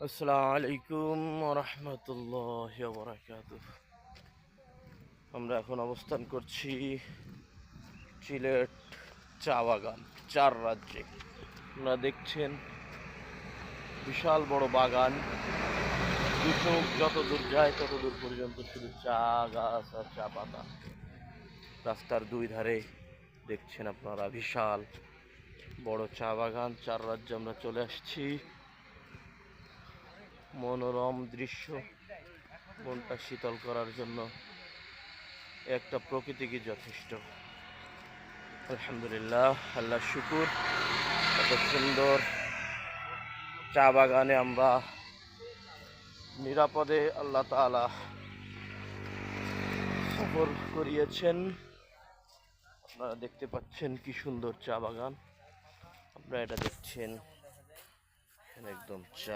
আসসালামু আলাইকুম রহমতুল্লাহ বারাকাতুহ। আমরা এখন অবস্থান করছি সিলেট চা বাগান, চার রাজ্যে। আপনারা দেখছেন বিশাল বড় বাগান, দু চোখ যত দূর যায় তত দূর পর্যন্ত শুধু চা গাছ আর চা পাতা। রাস্তার দুই ধারে দেখছেন আপনারা বিশাল বড় চা বাগান। চার রাজ্যে আমরা চলে আসছি, মনোরম দৃশ্য, মনটা শীতল করার জন্য একটা প্রকৃতিকে যথেষ্ট। আলহামদুলিল্লাহ, আল্লাহ শুকুর, এত সুন্দর চা বাগানে আমরা নিরাপদে আল্লাহ তাআলা সফর করিয়েছেন। আপনারা দেখতে পাচ্ছেন কি সুন্দর চা বাগান। আপনারা এটা দেখছেন, একদম চা